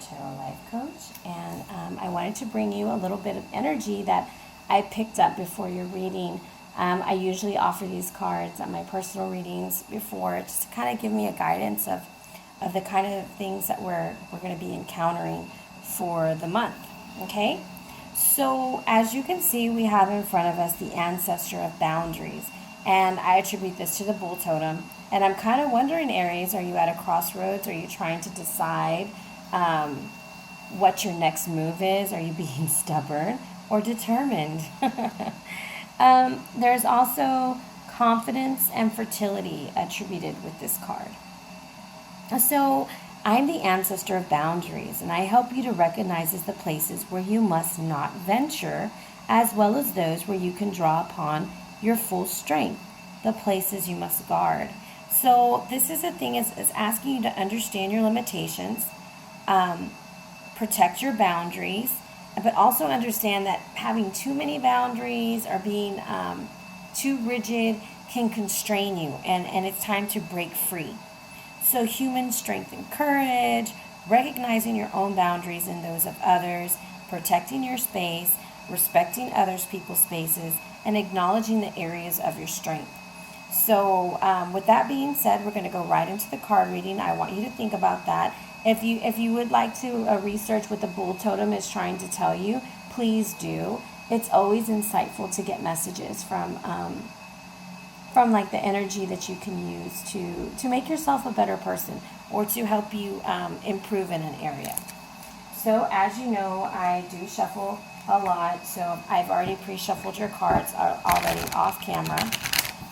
Tarot Life Coach, and I wanted to bring you a little bit of energy that I picked up before your reading. I usually offer these cards at my personal readings before, just to kind of give me a guidance of the kind of things that we're going to be encountering for the month. Okay, so as you can see, we have in front of us the ancestor of boundaries, and I attribute this to the bull totem. And I'm kind of wondering, Aries, are you at a crossroads? Are you trying to decide what your next move is? Are you being stubborn or determined? There's also confidence and fertility attributed with this card. So I'm the ancestor of boundaries, and I help you to recognize the places where you must not venture, as well as those where you can draw upon your full strength, the places you must guard. So this is a thing, is asking you to understand your limitations, protect your boundaries, but also understand that having too many boundaries or being too rigid can constrain you, and it's time to break free. So human strength and courage, recognizing your own boundaries and those of others, protecting your space, respecting others' people's spaces, and acknowledging the areas of your strength. So with that being said, we're going to go right into the card reading. I want you to think about that. If you would like to research what the bull totem is trying to tell you, please do. It's always insightful to get messages from like the energy that you can use to make yourself a better person or to help you improve in an area. So as you know, I do shuffle a lot, so I've already pre-shuffled your cards already off camera.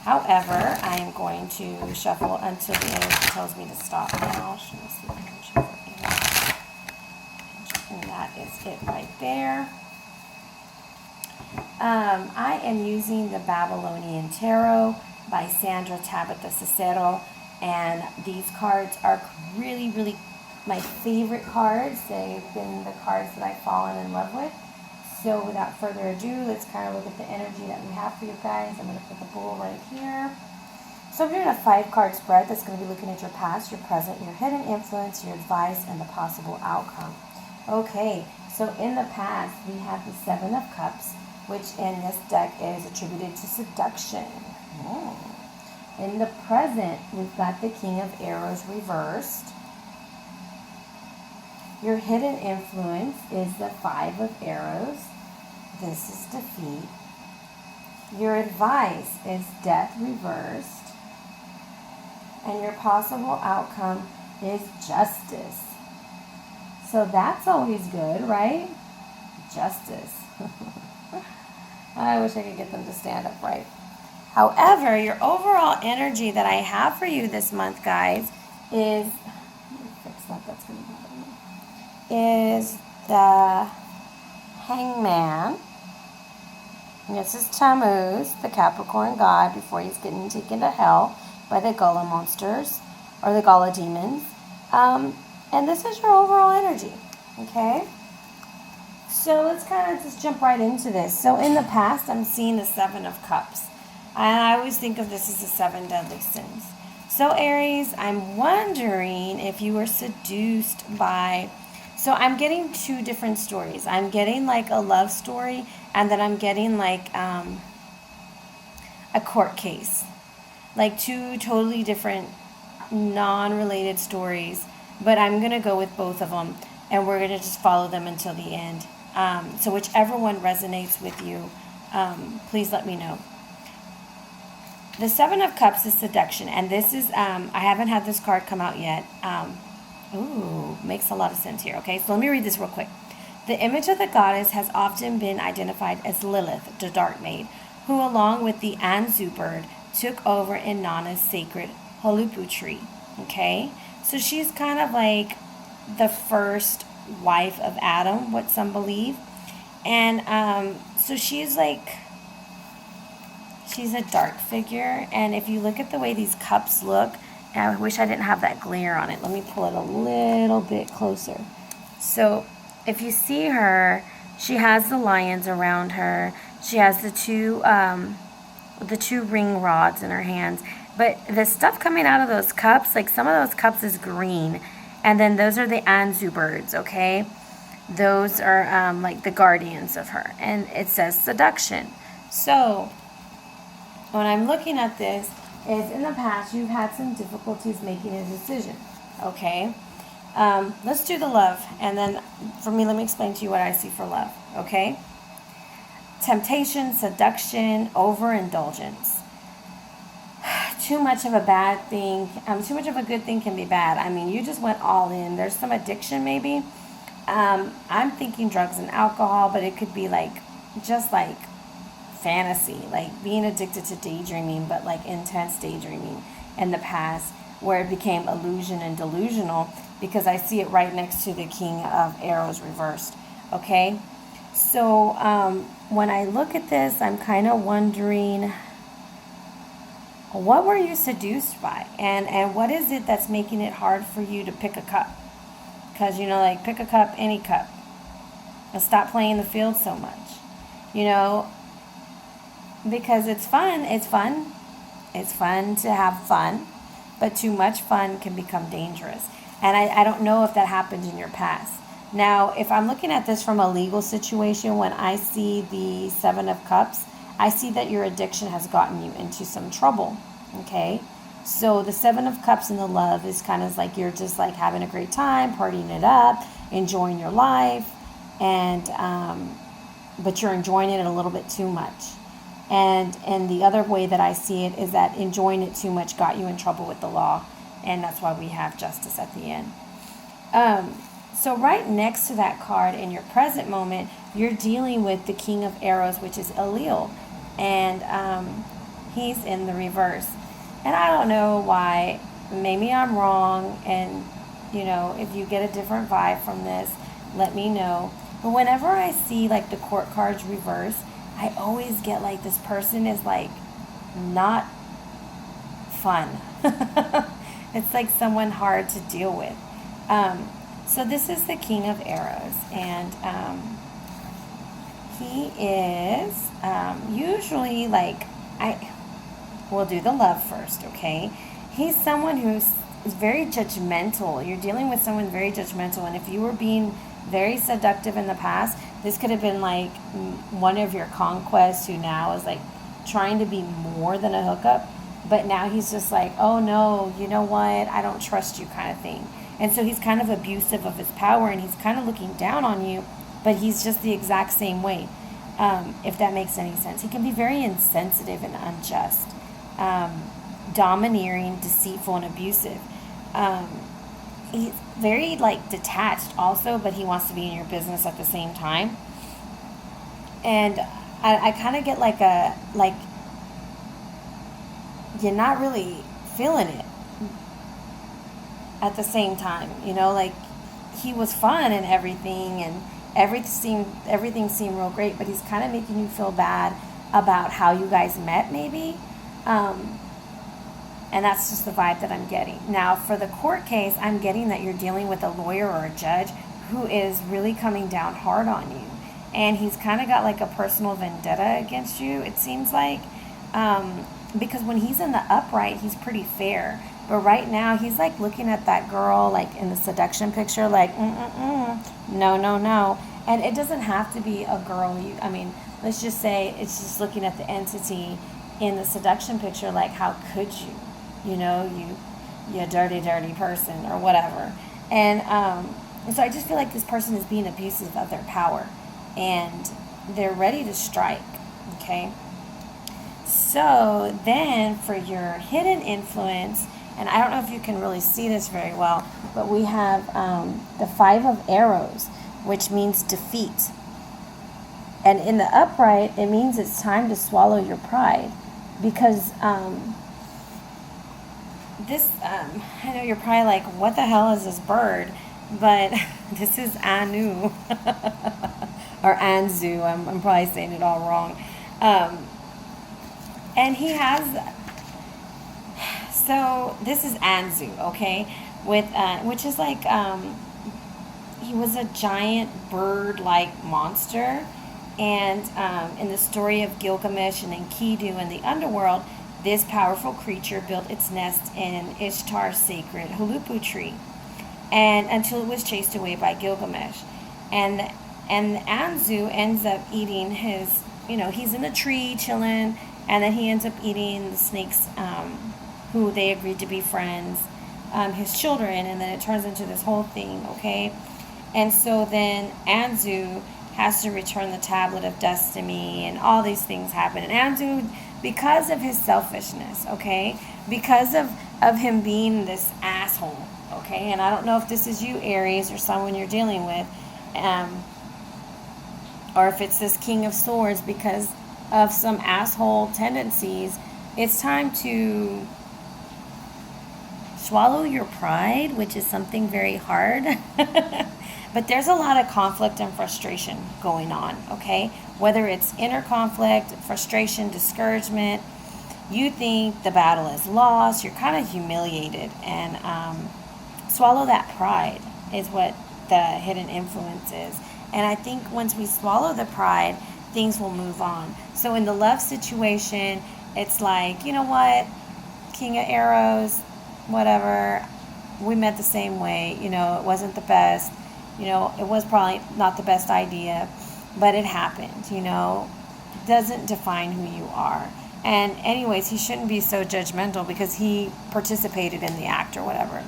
However, I am going to shuffle until the energy tells me to stop now. And that is it right there. I am using the Babylonian Tarot by Sandra Tabitha Cicero, and these cards are really, really my favorite cards. They've been the cards that I've fallen in love with. So without further ado, let's kind of look at the energy that we have for you guys. I'm going to put the bull right here. So we're doing a 5-card spread that's going to be looking at your past, your present, your hidden influence, your advice, and the possible outcome. Okay, so in the past, we have the 7 of Cups, which in this deck is attributed to seduction. In the present, we've got the King of Arrows reversed. Your hidden influence is the 5 of Arrows. This is defeat. Your advice is death reversed. And your possible outcome is justice. So that's always good, right? Justice. I wish I could get them to stand upright. However, your overall energy that I have for you this month, guys, is... Let me fix that. That's going to bother me. Is the Hangman. And this is Tammuz, the Capricorn god, before he's getting taken to hell by the Gullah monsters, or the Gullah demons. And this is your overall energy, okay? So let's kind of just jump right into this. So in the past, I'm seeing the 7 of Cups. And I always think of this as the 7 deadly sins. So Aries, I'm wondering if you were seduced by... So I'm getting 2 different stories. I'm getting like a love story, and then I'm getting like a court case. Like 2 totally different, non-related stories. But I'm going to go with both of them, and we're going to just follow them until the end. So whichever one resonates with you, please let me know. The 7 of Cups is seduction, and this is, I haven't had this card come out yet. Ooh, makes a lot of sense here, okay? So let me read this real quick. The image of the goddess has often been identified as Lilith, the Dark Maid, who along with the Anzu bird took over in Nana's sacred Halupu tree, okay? So she's kind of like the first wife of Adam, what some believe. And so she's like... She's a dark figure, and if you look at the way these cups look, and I wish I didn't have that glare on it. Let me pull it a little bit closer. So if you see her, she has the lions around her. She has the two ring rods in her hands. But the stuff coming out of those cups, like some of those cups is green, And then those are the Anzu birds, okay? Those are like the guardians of her. And it says seduction. So when I'm looking at this, is in the past you've had some difficulties making a decision, okay? Let's do the love. And then for me, let me explain to you what I see for love, okay? Temptation, seduction, overindulgence. Too much of a bad thing, too much of a good thing can be bad. I mean, you just went all in. There's some addiction maybe. I'm thinking drugs and alcohol, but it could be like, just like fantasy, like being addicted to daydreaming, but like intense daydreaming in the past, where it became illusion and delusional, because I see it right next to the King of Arrows reversed, okay? So when I look at this, I'm kind of wondering, what were you seduced by? And what is it that's making it hard for you to pick a cup? Because, you know, like, pick a cup, any cup. And stop playing the field so much. You know, because it's fun. It's fun. It's fun to have fun. But too much fun can become dangerous. And I don't know if that happened in your past. Now, if I'm looking at this from a legal situation, when I see the Seven of Cups, I see that your addiction has gotten you into some trouble, okay? So the Seven of Cups in the love is kind of like you're just like having a great time, partying it up, enjoying your life, and but you're enjoying it a little bit too much. And the other way that I see it is that enjoying it too much got you in trouble with the law, and that's why we have justice at the end. So right next to that card in your present moment, you're dealing with the King of Arrows, which is Elil, and he's in the reverse. And I don't know why. Maybe I'm wrong, and you know, if you get a different vibe from this, let me know. But whenever I see like the court cards reverse, I always get like this person is like not fun. It's like someone hard to deal with. So this is the King of Arrows, and he is usually like, we'll do the love first, okay? He's someone is very judgmental. You're dealing with someone very judgmental, and if you were being very seductive in the past, this could have been like one of your conquests who now is like trying to be more than a hookup, but now he's just like, oh no, you know what, I don't trust you kind of thing. And so he's kind of abusive of his power, and he's kind of looking down on you, but he's just the exact same way, if that makes any sense. He can be very insensitive and unjust, domineering, deceitful, and abusive. He's very like detached also, but he wants to be in your business at the same time. And I kind of get like you're not really feeling it at the same time, you know, like he was fun and everything, and everything seemed real great, but he's kind of making you feel bad about how you guys met maybe, and that's just the vibe that I'm getting. Now for the court case, I'm getting that you're dealing with a lawyer or a judge who is really coming down hard on you, and he's kind of got like a personal vendetta against you, it seems like, because when he's in the upright, he's pretty fair. But right now, he's like looking at that girl, like in the seduction picture, like, no. And it doesn't have to be a girl. I mean, let's just say it's just looking at the entity in the seduction picture, like, how could you? You know, you dirty, dirty person or whatever. And so I just feel like this person is being abusive of their power. And they're ready to strike, okay? So then for your hidden influence, and I don't know if you can really see this very well, but we have the Five of Arrows, which means defeat. And in the upright, it means it's time to swallow your pride. Because I know you're probably like, what the hell is this bird? But this is Anu. Or Anzu. I'm probably saying it all wrong. And he has... So this is Anzu, okay, with which is like he was a giant bird-like monster, and in the story of Gilgamesh and Enkidu in the underworld, this powerful creature built its nest in Ishtar's sacred Hulupu tree. and until it was chased away by Gilgamesh. And Anzu ends up eating his, he's in a tree chilling, and then he ends up eating the snakes, who they agreed to be friends, his children, and then it turns into this whole thing, okay? And so then Anzu has to return the tablet of destiny, and all these things happen. And Anzu, because of his selfishness, okay, because of him being this asshole, okay, and I don't know if this is you, Aries, or someone you're dealing with, or if it's this King of Swords, because of some asshole tendencies, it's time to swallow your pride, which is something very hard. But there's a lot of conflict and frustration going on, okay? Whether it's inner conflict, frustration, discouragement, you think the battle is lost, you're kind of humiliated, and swallow that pride is what the hidden influence is. And I think once we swallow the pride, things will move on. So in the love situation, it's like, you know what, King of Arrows, whatever, we met the same way, it wasn't the best, it was probably not the best idea, but it happened, it doesn't define who you are. And anyways, he shouldn't be so judgmental because he participated in the act or whatever.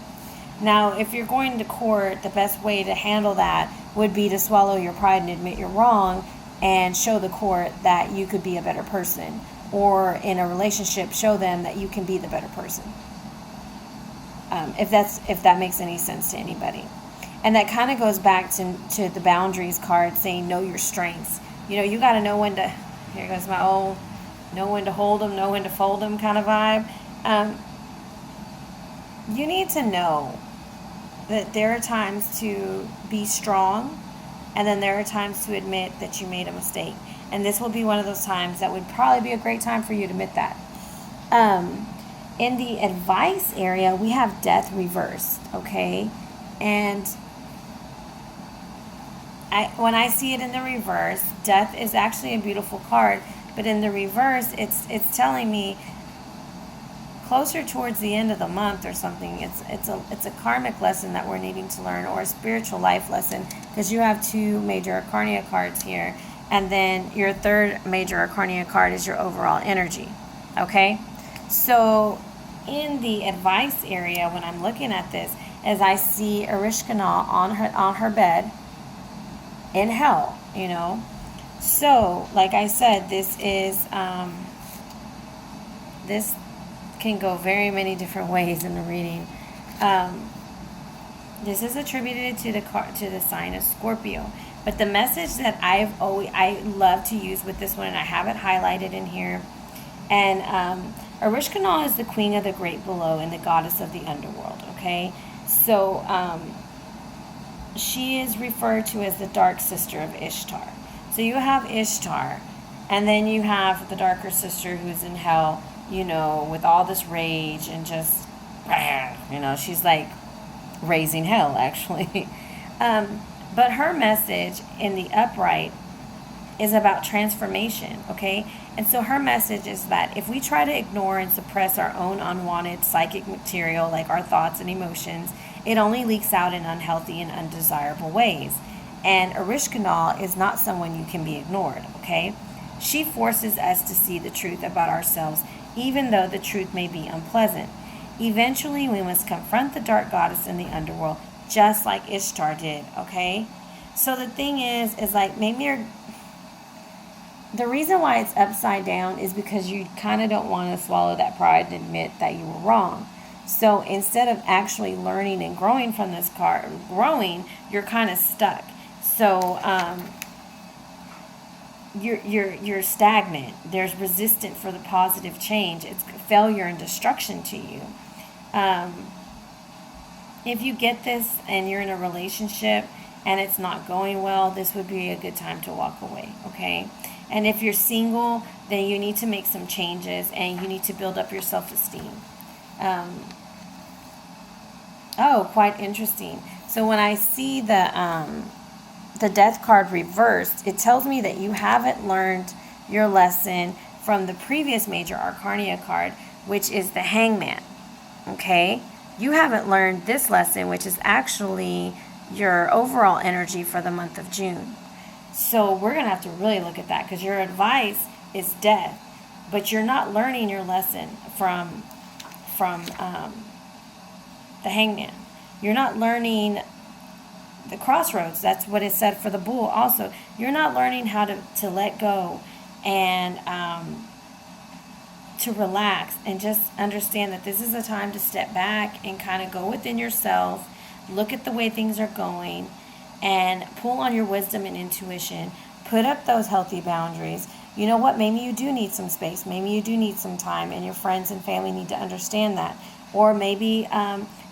Now, if you're going to court, the best way to handle that would be to swallow your pride and admit you're wrong and show the court that you could be a better person. Or in a relationship, show them that you can be the better person. If that makes any sense to anybody. And that kind of goes back to the boundaries card saying know your strengths. You got to know when to, here goes my old, know when to hold them, know when to fold them kind of vibe. You need to know that there are times to be strong, and then there are times to admit that you made a mistake. And this will be one of those times that would probably be a great time for you to admit that. In the advice area, we have death reversed, okay? And when I see it in the reverse, death is actually a beautiful card, but in the reverse, it's telling me closer towards the end of the month or something. It's a karmic lesson that we're needing to learn, or a spiritual life lesson, because you have two major arcana cards here, and then your third major arcana card is your overall energy. Okay, so in the advice area, when I'm looking at this, as I see Erishkana on her bed in hell, So, like I said, this is this can go very many different ways in the reading. This is attributed to the sign of Scorpio, but the message that I love to use with this one, and I have it highlighted in here. And Erishkana is the queen of the great below and the goddess of the underworld. Okay, so she is referred to as the dark sister of Ishtar. So you have Ishtar, and then you have the darker sister who's in hell, with all this rage and just, she's like raising hell, actually. But her message in the upright is about transformation, okay? And so her message is that if we try to ignore and suppress our own unwanted psychic material, like our thoughts and emotions, it only leaks out in unhealthy and undesirable ways. And Erishkana is not someone you can be ignored, okay? She forces us to see the truth about ourselves, even though the truth may be unpleasant. Eventually, we must confront the dark goddess in the underworld, just like Ishtar did, okay? So the thing is like, maybe the reason why it's upside down is because you kind of don't want to swallow that pride and admit that you were wrong. So instead of actually learning and growing from this card, you're kind of stuck. So you're stagnant. There's resistance for the positive change. It's failure and destruction to you. If you get this and you're in a relationship and it's not going well, this would be a good time to walk away, okay? And if you're single, then you need to make some changes and you need to build up your self-esteem. Quite interesting. So when I see the death card reversed, it tells me that you haven't learned your lesson from the previous major arcana card, which is the hangman. Okay? you haven't learned this lesson, which is actually your overall energy for the month of June. So we're going to have to really look at that, because your advice is death, but you're not learning your lesson from the Hangman. You're not learning the crossroads. That's what it said for the Bull also. You're not learning how to let go and to relax and just understand that this is a time to step back and kind of go within yourself, look at the way things are going, and pull on your wisdom and intuition. Put up those healthy boundaries. You know what? Maybe you do need some space. Maybe you do need some time, and your friends and family need to understand that. Or maybe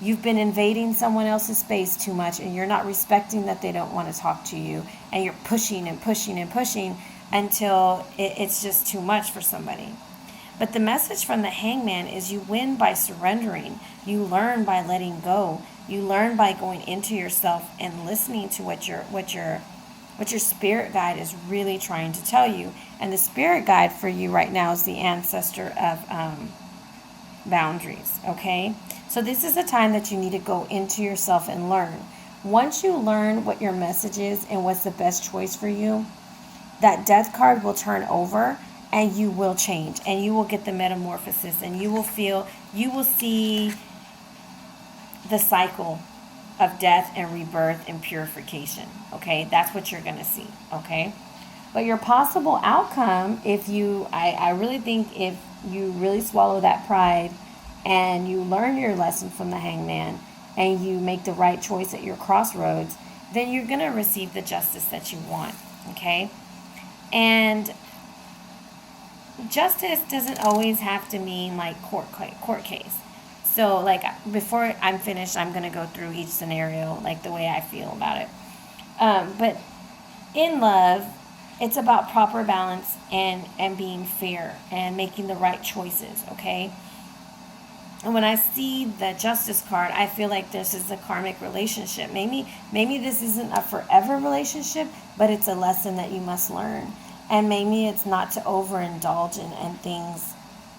you've been invading someone else's space too much, and you're not respecting that they don't want to talk to you, and you're pushing and pushing and pushing until it's just too much for somebody. But the message from the Hangman is you win by surrendering. You learn by letting go. You learn by going into yourself and listening to what your spirit guide is really trying to tell you. And the spirit guide for you right now is the ancestor of boundaries, okay? So this is a time that you need to go into yourself and learn. Once you learn what your message is and what's the best choice for you, that death card will turn over, and you will change, and you will get the metamorphosis, and you will see the cycle of death and rebirth and purification, okay? That's what you're going to see, okay? But your possible outcome, I really think if you really swallow that pride and you learn your lesson from the Hangman and you make the right choice at your crossroads, then you're going to receive the justice that you want, okay? And justice doesn't always have to mean like court case. So like before I'm finished, I'm going to go through each scenario like the way I feel about it. But in love, it's about proper balance and being fair and making the right choices, okay? And when I see the Justice card, I feel like this is a karmic relationship. Maybe this isn't a forever relationship, but it's a lesson that you must learn. And maybe it's not to overindulge in things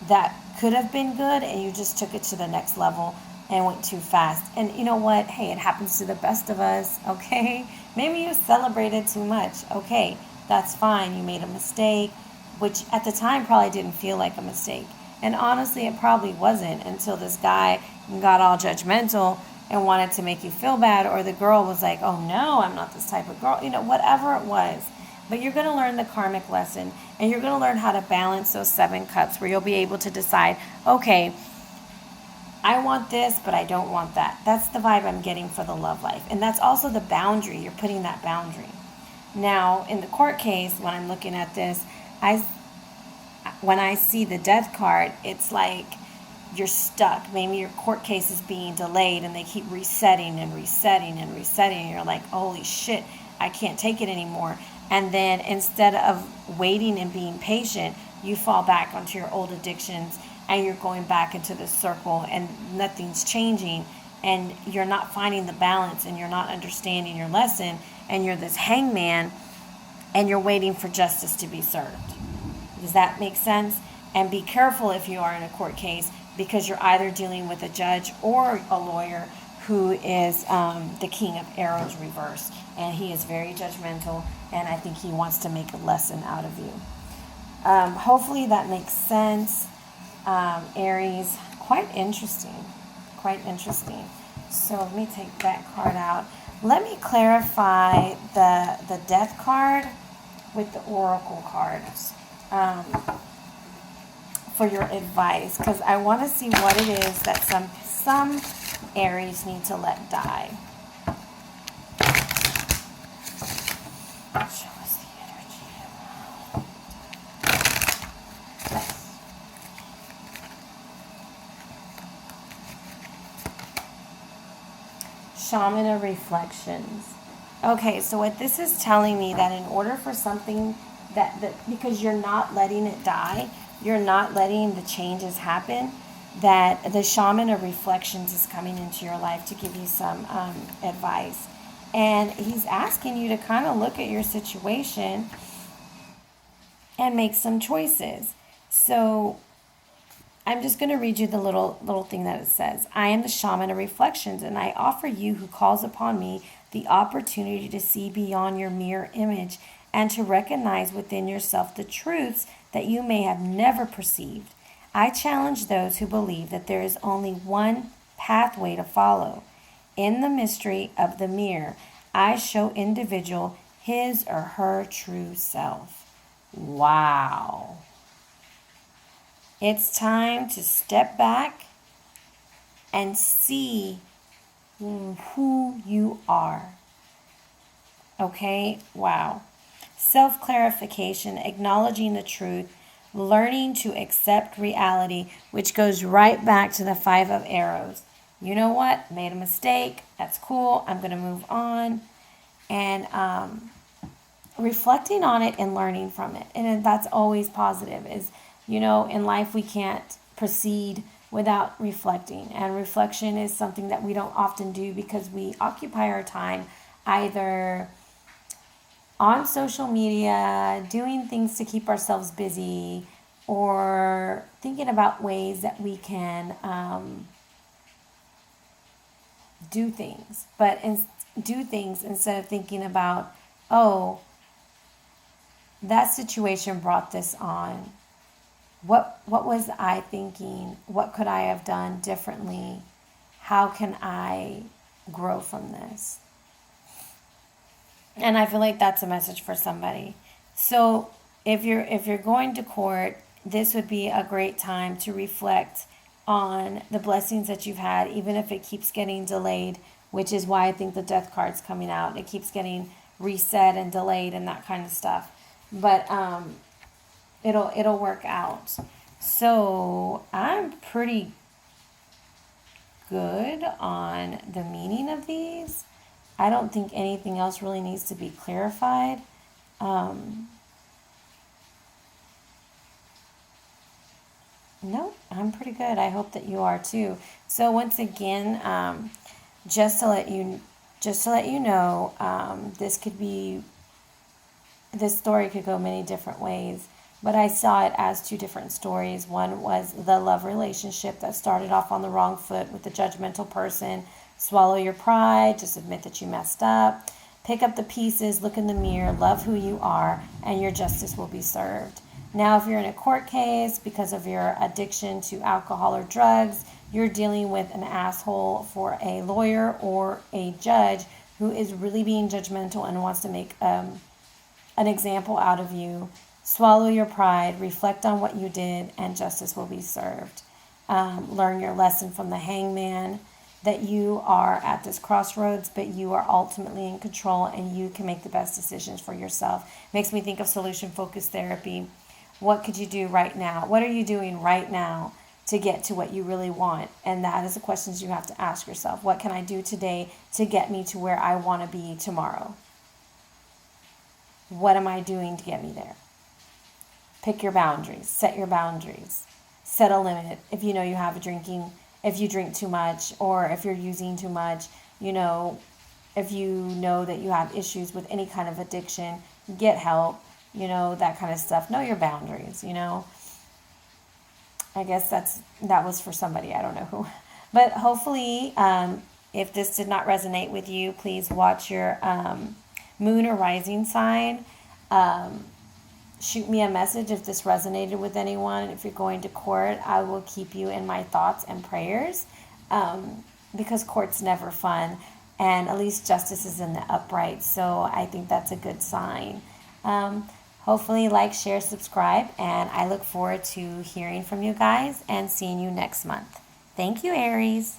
that could have been good, and you just took it to the next level and went too fast. And you know what? Hey, it happens to the best of us, okay? Maybe you celebrated too much. Okay, that's fine. You made a mistake, which at the time probably didn't feel like a mistake. And honestly, it probably wasn't until this guy got all judgmental and wanted to make you feel bad, or the girl was like, oh no, I'm not this type of girl. You know, whatever it was. But you're going to learn the karmic lesson, and you're going to learn how to balance those 7 cups, where you'll be able to decide, okay, I want this, but I don't want that. That's the vibe I'm getting for the love life. And that's also the boundary. You're putting that boundary. Now, in the court case, when I'm looking at this, when I see the death card, it's like you're stuck. Maybe your court case is being delayed, and they keep resetting and resetting and resetting. And you're like, holy shit, I can't take it anymore. And then instead of waiting and being patient, you fall back onto your old addictions, and you're going back into the circle, and nothing's changing, and you're not finding the balance, and you're not understanding your lesson, and you're this hangman, and you're waiting for justice to be served. Does that make sense? And be careful if you are in a court case, because you're either dealing with a judge or a lawyer who is the King of Arrows reversed. And he is very judgmental, and I think he wants to make a lesson out of you. Hopefully that makes sense. Aries, quite interesting. So let me take that card out. Let me clarify the death card with the oracle cards for your advice, because I want to see what it is that some Aries need to let die. Show us the energy. Shaman of Reflections. Okay, so what this is telling me, that in order for something that because you're not letting it die, you're not letting the changes happen, that the Shaman of Reflections is coming into your life to give you some advice. And he's asking you to kind of look at your situation and make some choices. So I'm just going to read you the little thing that it says. I am the shaman of reflections, and I offer you who calls upon me the opportunity to see beyond your mirror image and to recognize within yourself the truths that you may have never perceived. I challenge those who believe that there is only one pathway to follow. In the mystery of the mirror, I show individual his or her true self. Wow. It's time to step back and see who you are. Okay? Wow. Self-clarification, acknowledging the truth, learning to accept reality, which goes right back to the 5 of arrows. You know what? Made a mistake. That's cool. I'm going to move on. And reflecting on it and learning from it. And that's always positive. Is, in life we can't proceed without reflecting. And reflection is something that we don't often do because we occupy our time either on social media, doing things to keep ourselves busy, or thinking about ways that we can do things. Do things instead of thinking about, oh, that situation brought this on. What was I thinking? What could I have done differently? How can I grow from this? And I feel like that's a message for somebody. So if you're going to court, this would be a great time to reflect on the blessings that you've had, even if it keeps getting delayed, which is why I think the death card's coming out. It keeps getting reset and delayed and that kind of stuff. But it'll work out. So I'm pretty good on the meaning of these. I don't think anything else really needs to be clarified. No, I'm pretty good. I hope that you are too. So once again, just to let you know, this story could go many different ways, but I saw it as 2 different stories. One was the love relationship that started off on the wrong foot with the judgmental person. Swallow your pride, just admit that you messed up. Pick up the pieces, look in the mirror, love who you are, and your justice will be served. Now, if you're in a court case because of your addiction to alcohol or drugs, you're dealing with an asshole for a lawyer or a judge who is really being judgmental and wants to make an example out of you. Swallow your pride, reflect on what you did, and justice will be served. Learn your lesson from the hangman, that you are at this crossroads, but you are ultimately in control and you can make the best decisions for yourself. Makes me think of solution-focused therapy. What could you do right now? What are you doing right now to get to what you really want? And that is the questions you have to ask yourself. What can I do today to get me to where I want to be tomorrow? What am I doing to get me there? Pick your boundaries. Set your boundaries. Set a limit. If you know you have if you drink too much, or if you're using too much, if you know that you have issues with any kind of addiction, get help, that kind of stuff. Know your boundaries, I guess that was for somebody, I don't know who. But hopefully, if this did not resonate with you, please watch your moon or rising sign. Shoot me a message if this resonated with anyone. If you're going to court, I will keep you in my thoughts and prayers, because court's never fun, and at least justice is in the upright, so I think that's a good sign. Hopefully like, share, subscribe, and I look forward to hearing from you guys and seeing you next month. Thank you, Aries.